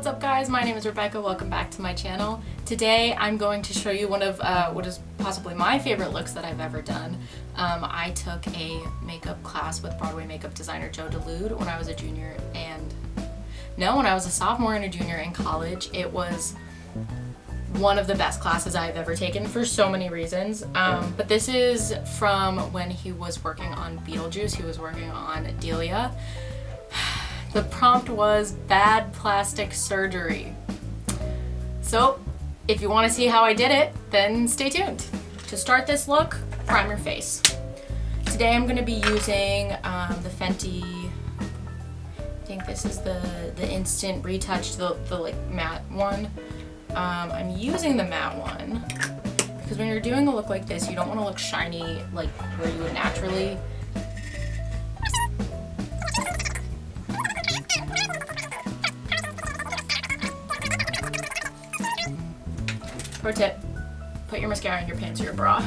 What's up guys, my name is Rebecca, welcome back to my channel. Today I'm going to show you one of what is possibly my favorite looks that I've ever done. I took a makeup class with Broadway makeup designer Joe Dulude when I was a sophomore and a junior in college. It was one of the best classes I've ever taken for so many reasons. But this is from when he was working on Beetlejuice, he was working on Delia. The prompt was bad plastic surgery. So if you want to see how I did it, then stay tuned. To start this look, prime your face. Today I'm going to be using the Fenty, I think this is the Instant Retouch, the like matte one. I'm using the matte one because when you're doing a look like this, you don't want to look shiny like where you would naturally. Pro tip, put your mascara in your pants or your bra.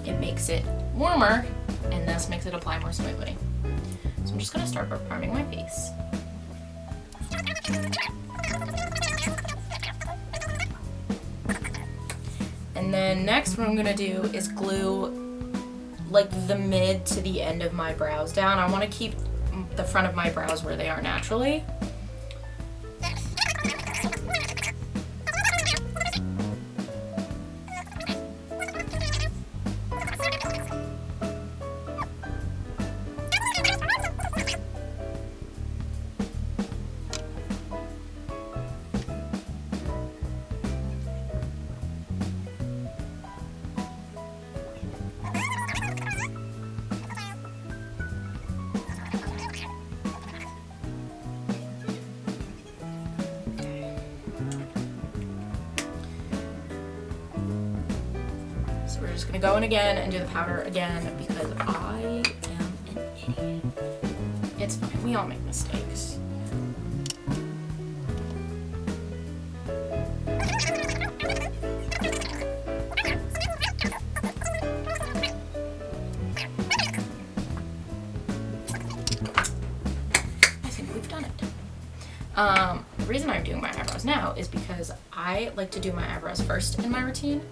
It makes it warmer and this makes it apply more smoothly. So I'm just going to start by priming my face. And then next what I'm going to do is glue like the mid to the end of my brows down. I want to keep the front of my brows where they are naturally. So we're just gonna go in again and do the powder again because I am an idiot. It's fine, we all make mistakes. I think we've done it. The reason I'm doing my eyebrows now is because I like to do my eyebrows first in my routine.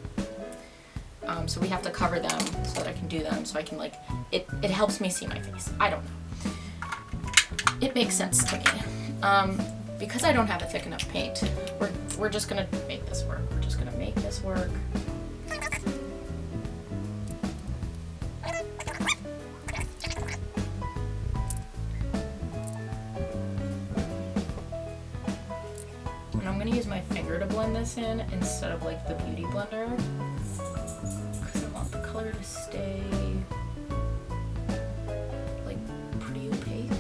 So we have to cover them so that I can do them, so I can like, it helps me see my face. I don't know. It makes sense to me. Because I don't have a thick enough paint, we're just gonna make this work. We're just gonna make this work. And I'm gonna use my finger to blend this in instead of like the beauty blender. Color to stay like pretty opaque.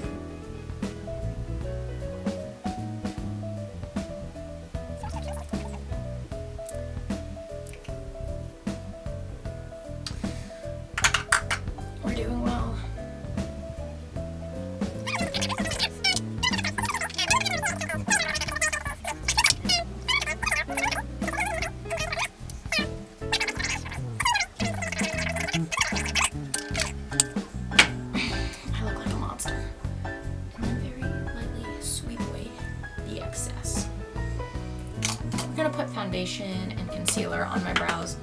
We're doing well. I'm gonna put foundation and concealer on my brows.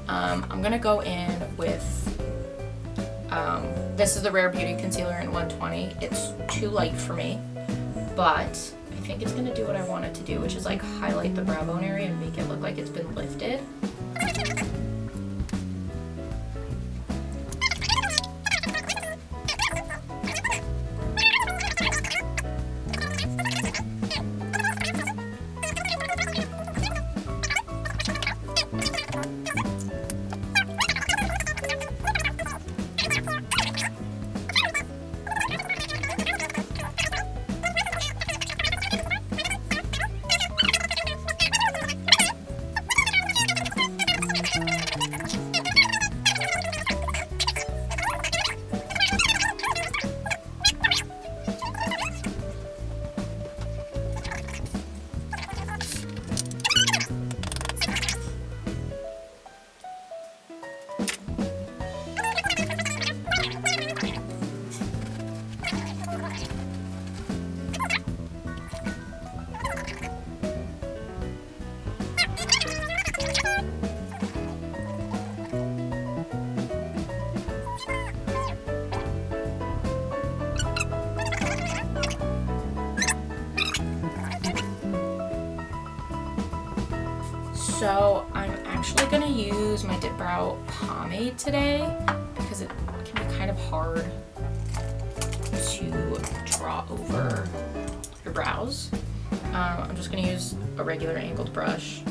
I'm gonna go in with this is the Rare Beauty concealer in 120. It's too light for me, but I think it's gonna do what I want it to do, which is like highlight the brow bone area and make it look like it's been lifted. So I'm actually gonna use my dipbrow pomade today because it can be kind of hard to draw over your brows. I'm just gonna use a regular angled brush.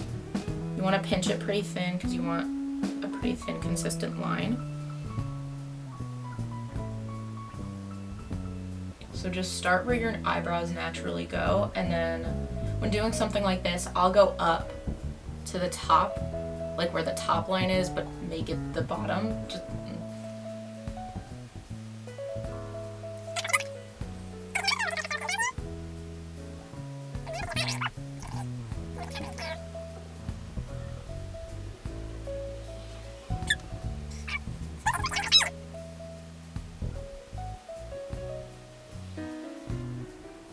You wanna pinch it pretty thin because you want a pretty thin, consistent line. So just start where your eyebrows naturally go, and then when doing something like this, I'll go up to the top, like where the top line is, but make it the bottom. Just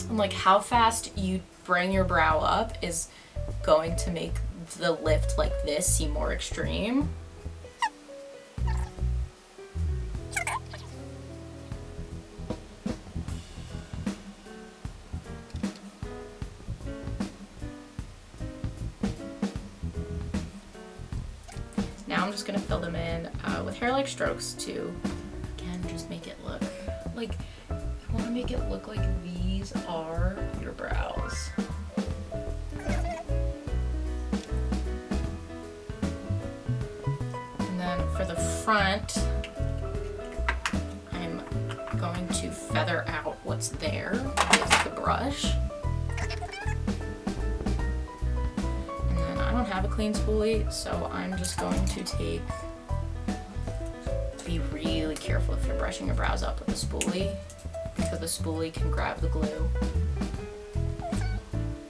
like how fast you bring your brow up is going to make the lift like this seem more extreme. Now I'm just gonna fill them in with hair-like strokes to, again, just make it look like, you wanna make it look like these are your brows. And then for the front, I'm going to feather out what's there with the brush. And then I don't have a clean spoolie, so I'm just going to be really careful if you're brushing your brows up with a spoolie, because the spoolie can grab the glue.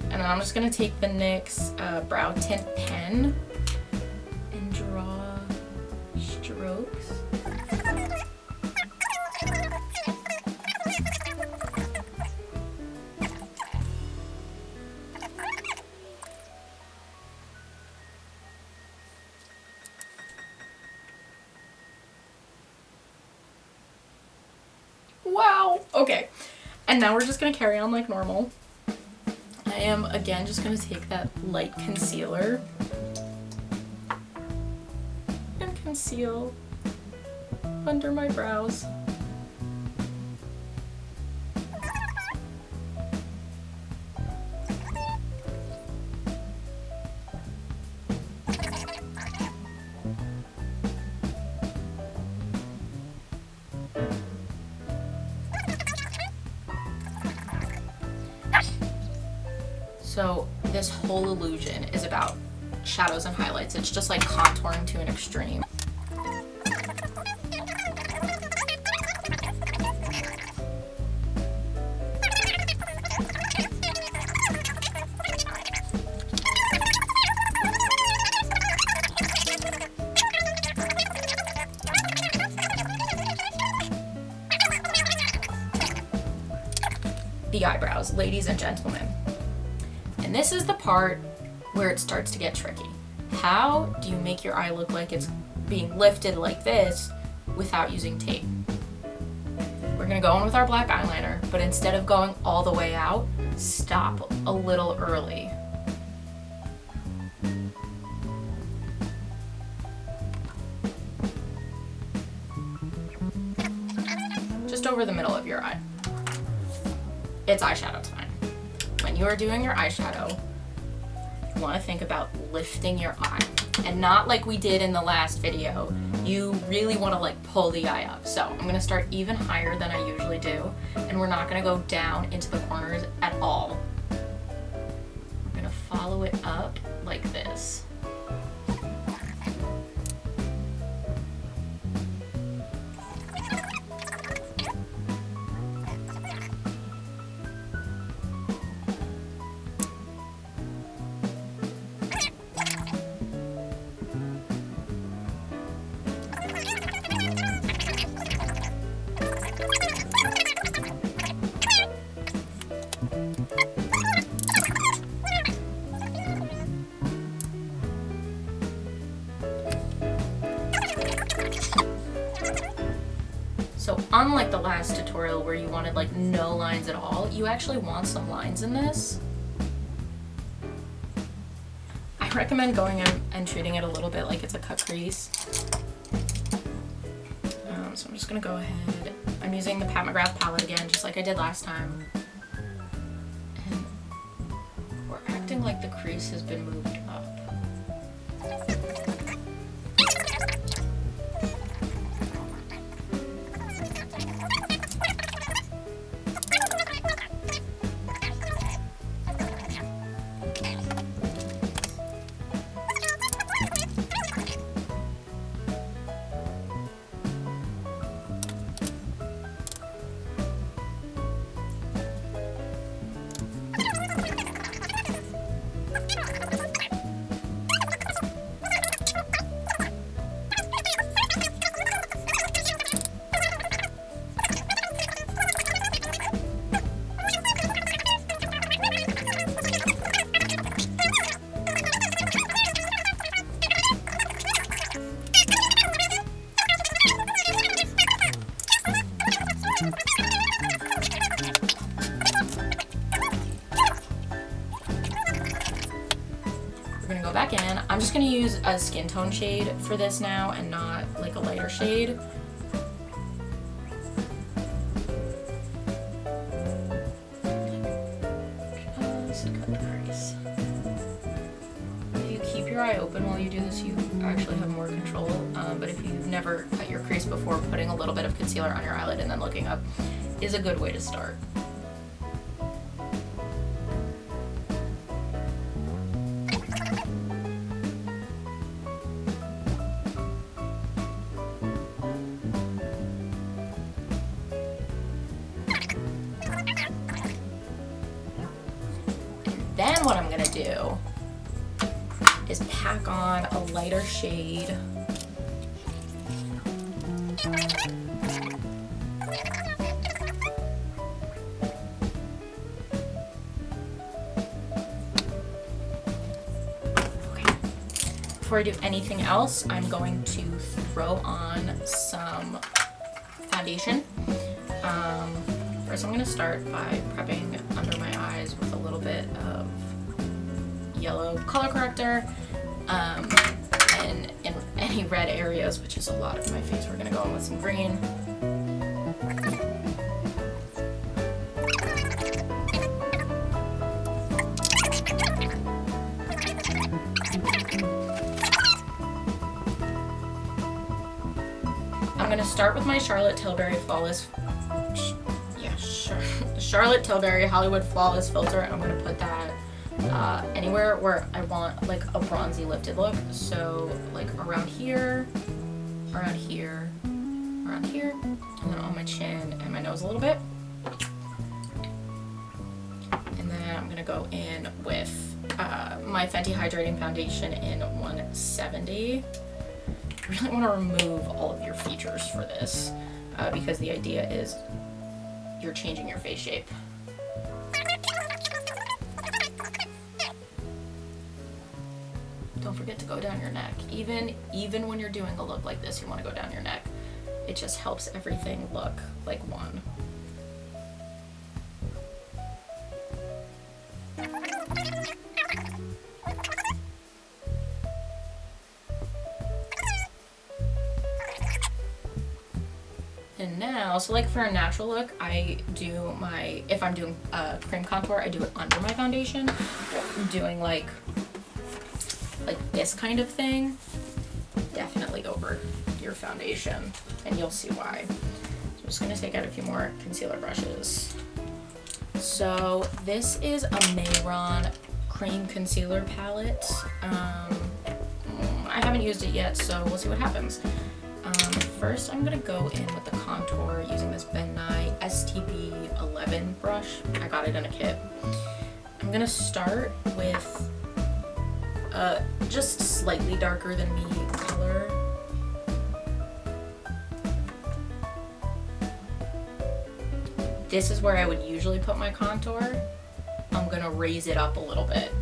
And then I'm just gonna take the NYX brow tint pen and draw strokes. Wow, okay. And now we're just gonna carry on like normal. I am, again, just gonna take that light concealer and conceal under my brows. So this whole illusion is about shadows and highlights. It's just like contouring to an extreme. The eyebrows, ladies and gentlemen. And this is the part where it starts to get tricky. How do you make your eye look like it's being lifted like this without using tape? We're gonna go in with our black eyeliner, but instead of going all the way out, stop a little early. Just over the middle of your eye. It's eyeshadow time. When you are doing your eyeshadow, you want to think about lifting your eye, and not like we did in the last video. You really want to like pull the eye up. So I'm going to start even higher than I usually do, and we're not going to go down into the corners at all. We're going to follow it up like this. So unlike the last tutorial where you wanted like no lines at all, you actually want some lines in this. I I recommend going in and treating it a little bit like it's a cut crease. So I'm just gonna go ahead. I'm using the McGrath palette again, just like I did last time. And we're acting like the crease has been moved up. Back in. I'm just gonna use a skin tone shade for this now and not like a lighter shade. Just cut the crease. If you keep your eye open while you do this, you actually have more control. But if you've never cut your crease before, putting a little bit of concealer on your eyelid and then looking up is a good way to start. Then what I'm gonna do is pack on a lighter shade. Okay. Before I do anything else, I'm going to throw on some foundation. First I'm going to start by prepping under my eyes with a little bit of yellow color corrector, and in any red areas, which is a lot of my face, we're going to go in with some green. I'm going to start with my Charlotte Tilbury Hollywood Flawless filter. I'm going to put that anywhere where I want like a bronzy lifted look. So like around here, around here, around here, and then on my chin and my nose a little bit. And then I'm going to go in with my Fenty Hydrating Foundation in 170. I really want to remove all of your features for this because the idea is you're changing your face shape. Don't forget to go down your neck. Even when you're doing a look like this, you want to go down your neck. It just helps everything look like one. And now, so like for a natural look, I do my, if I'm doing cream contour, I do it under my foundation. I'm doing like this kind of thing, definitely over your foundation, and you'll see why. So I'm just gonna take out a few more concealer brushes. So this is a Mehron cream concealer palette. I haven't used it yet, so we'll see what happens. First, I'm gonna go in with the contour using this Ben Nye STB 11 brush. I got it in a kit. I'm gonna start with just slightly darker than me color. This is where I would usually put my contour. I'm gonna raise it up a little bit.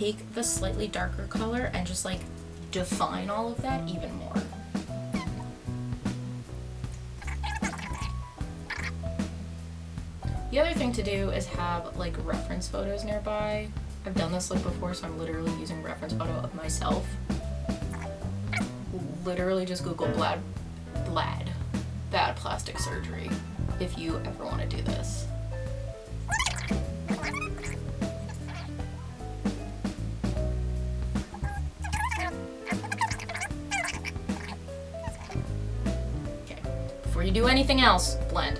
take the slightly darker color and just like define all of that even more. The other thing to do is have like reference photos nearby. I've done this look before, so I'm literally using a reference photo of myself. Literally just Google bad plastic surgery if you ever want to do this. Okay, before you do anything else, blend.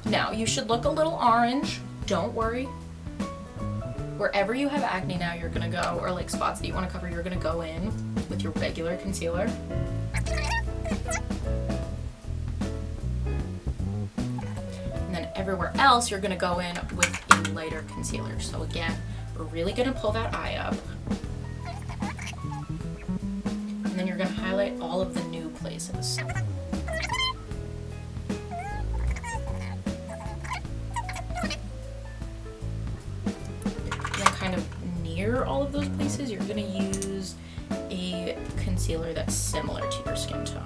Now, you should look a little orange. Don't worry. Wherever you have acne now, you're gonna go, or like spots that you want to cover, you're gonna go in with your regular concealer. And then everywhere else, you're gonna go in with a lighter concealer. So again, we're really gonna pull that eye up. And then you're gonna highlight all of the new places. Kind of near all of those places, you're going to use a concealer that's similar to your skin tone.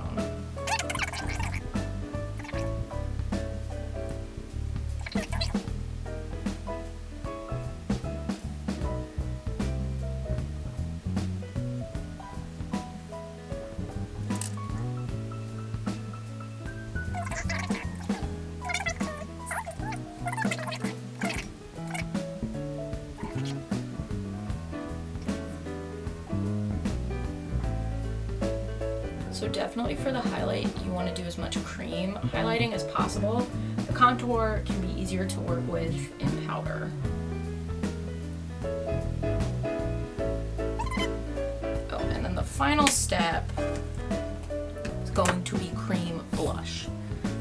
So definitely for the highlight, you want to do as much cream highlighting as possible. The contour can be easier to work with in powder. Oh, and then the final step is going to be cream blush.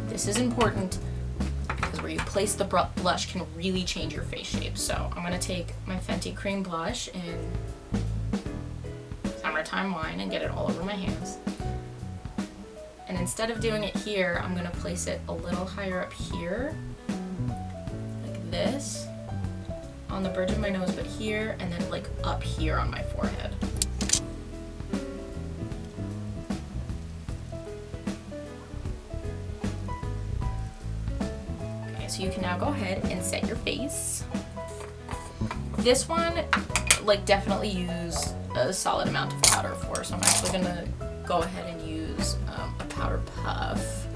This is important because where you place the blush can really change your face shape. So I'm going to take my Fenty cream blush in Summertime Wine and get it all over my hands. And instead of doing it here, I'm gonna place it a little higher up here, like this, on the bridge of my nose, but here, and then like up here on my forehead. Okay, so you can now go ahead and set your face. This one, like, definitely use a solid amount of powder for, so I'm actually gonna go ahead and use a powder puff.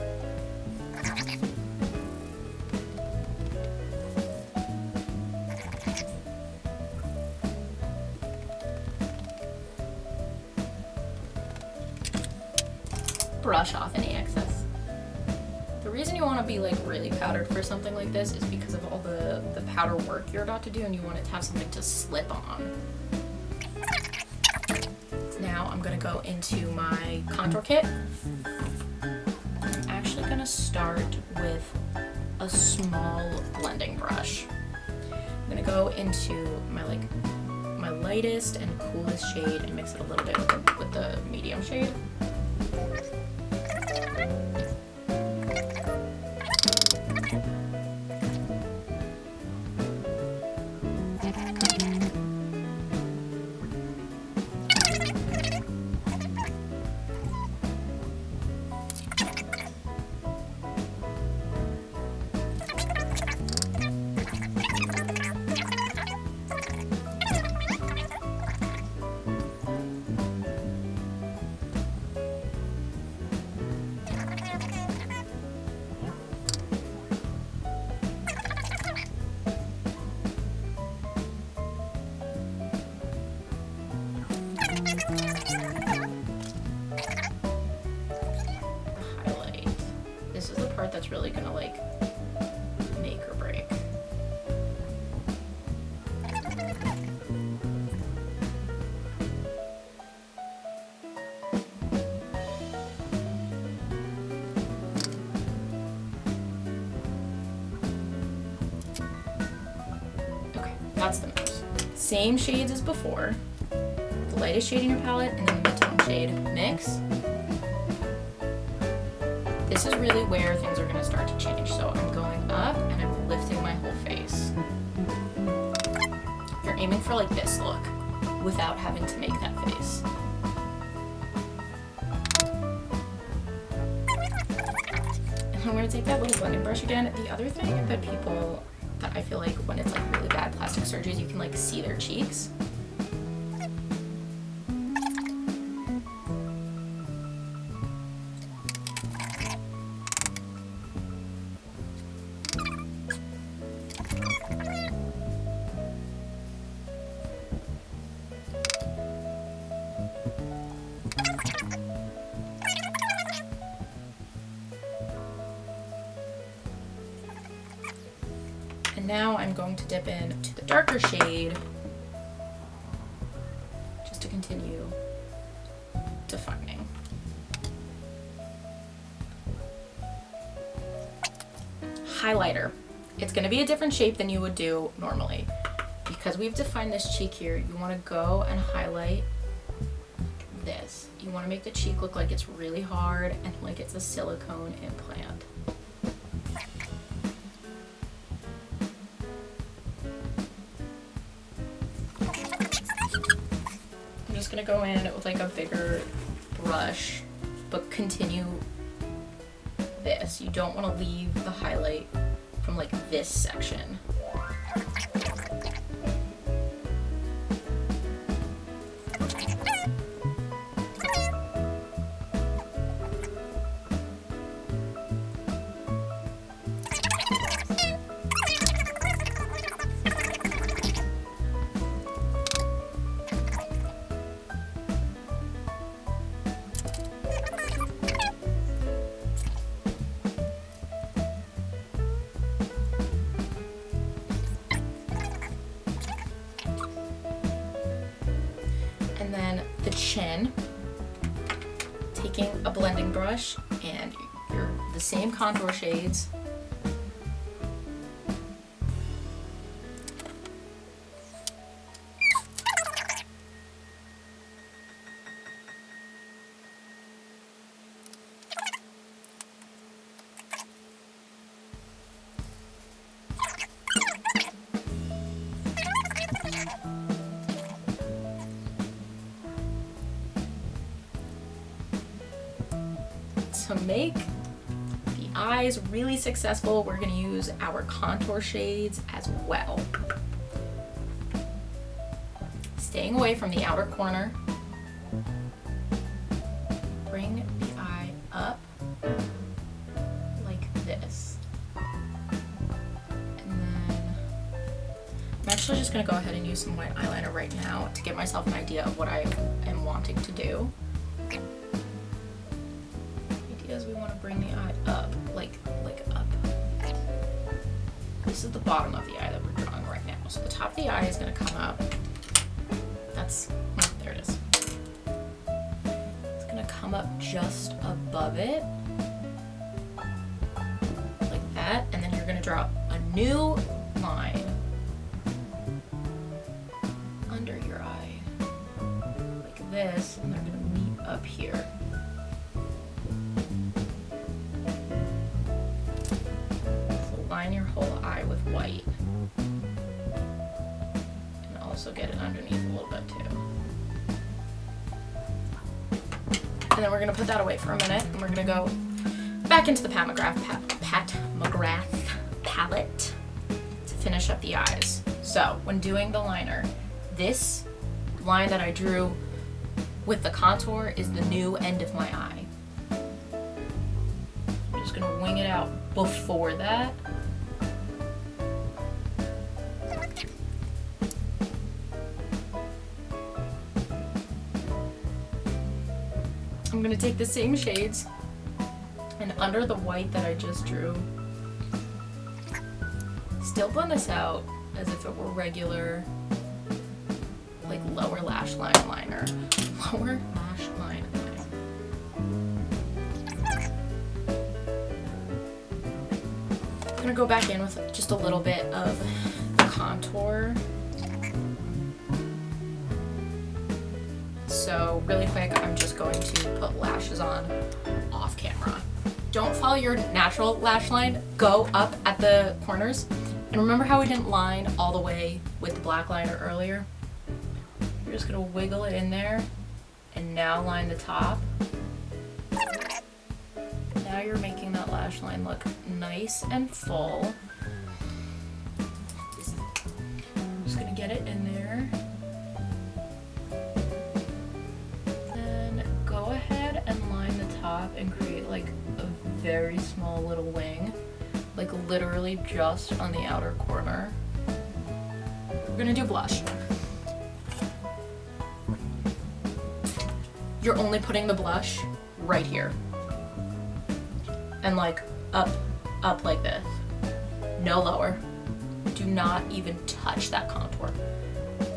Brush off any excess. The reason you want to be like really powdered for something like this is because of all the powder work you're about to do, and you want it to have something to slip on. Now I'm gonna go into my contour kit. I'm actually gonna start with a small blending brush. I'm gonna go into my lightest and coolest shade and mix it a little bit with the medium shade. That's really gonna like make or break. Okay, that's the mix. same shades as before. The lightest shade in your palette and then the mid-tone shade. Mix. This is really where things are gonna start to change. So I'm going up and I'm lifting my whole face. You're aiming for like this look without having to make that face. And I'm gonna take that little blending brush again. The other thing that I feel like when it's like really bad plastic surgeries, you can like see their cheeks. And now I'm going to dip into the darker shade just to continue defining. Highlighter. It's going to be a different shape than you would do normally. Because we've defined this cheek here, you want to go and highlight this. You want to make the cheek look like it's really hard and like it's a silicone implant. I'm just going to go in with like a bigger brush, but continue this. You don't want to leave the highlight from like this section. And then the chin, taking a blending brush and the same contour shades. To make the eyes really successful, we're going to use our contour shades as well. Staying away from the outer corner. Bring the eye up like this. And then I'm actually just going to go ahead and use some white eyeliner right now to give myself an idea of what I am wanting to do. We want to bring the eye up, like up. This is the bottom of the eye that we're drawing right now. So the top of the eye is going to come up. There it is. It's going to come up just above it, like that, and then you're going to draw a new line under your eye, like this, and they're going to meet up here. Line your whole eye with white and also get it underneath a little bit too. And then we're going to put that away for a minute and we're going to go back into the Pat McGrath palette to finish up the eyes. So when doing the liner, this line that I drew with the contour is the new end of my eye. I'm just going to wing it out before that. I'm going to take the same shades and under the white that I just drew, still blend this out as if it were regular, like lower lash line liner. Lower lash line liner. I'm going to go back in with just a little bit of contour. So really quick, I'm just going to put lashes on off camera. Don't follow your natural lash line. Go up at the corners. And remember how we didn't line all the way with the black liner earlier? You're just gonna wiggle it in there and now line the top. Now you're making that lash line look nice and full. I'm just gonna get it in there. Then go ahead and line the top and create like a very small little wing, like literally just on the outer corner. We're gonna do blush. You're only putting the blush right here. And like up like this. No lower. Do not even touch that contour.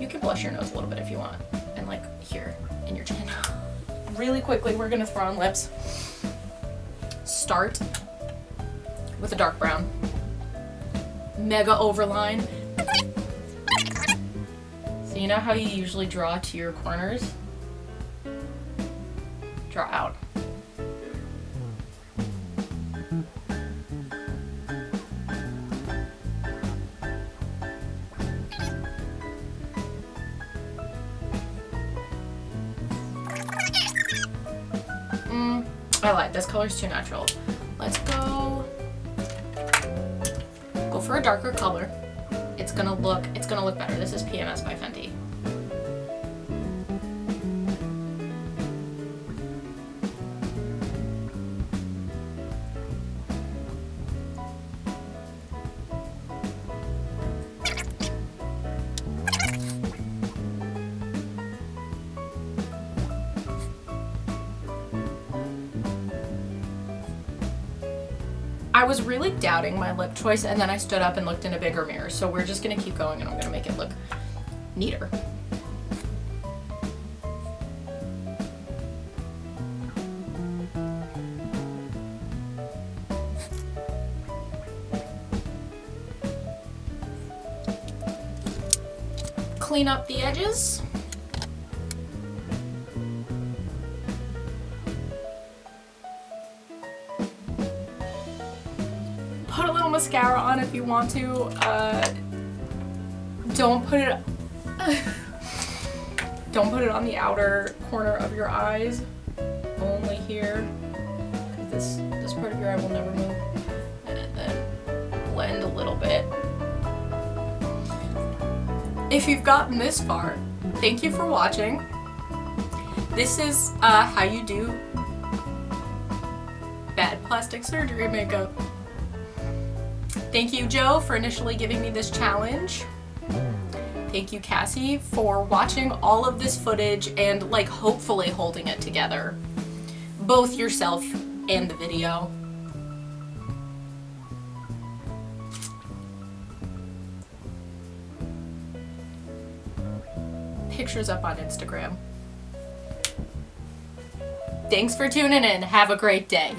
You can blush your nose a little bit if you want. And like here in your chin. Really quickly, we're gonna throw on lips. Start with a dark brown. Mega overline. So you know how you usually draw to your corners? Draw out. I lied, this color's too natural. Let's go for a darker color. It's gonna look better. This is PMS by Fenty. I was really doubting my lip choice, and then I stood up and looked in a bigger mirror, so we're just gonna keep going and I'm gonna make it look neater. Clean up the edges. Put a little mascara on if you want to. Don't put it on the outer corner of your eyes. Only here, because this part of your eye will never move. And then blend a little bit. If you've gotten this far, thank you for watching. This is how you do bad plastic surgery makeup. Thank you, Joe, for initially giving me this challenge. Thank you, Cassie, for watching all of this footage and like hopefully holding it together. Both yourself and the video. Pictures up on Instagram. Thanks for tuning in. Have a great day.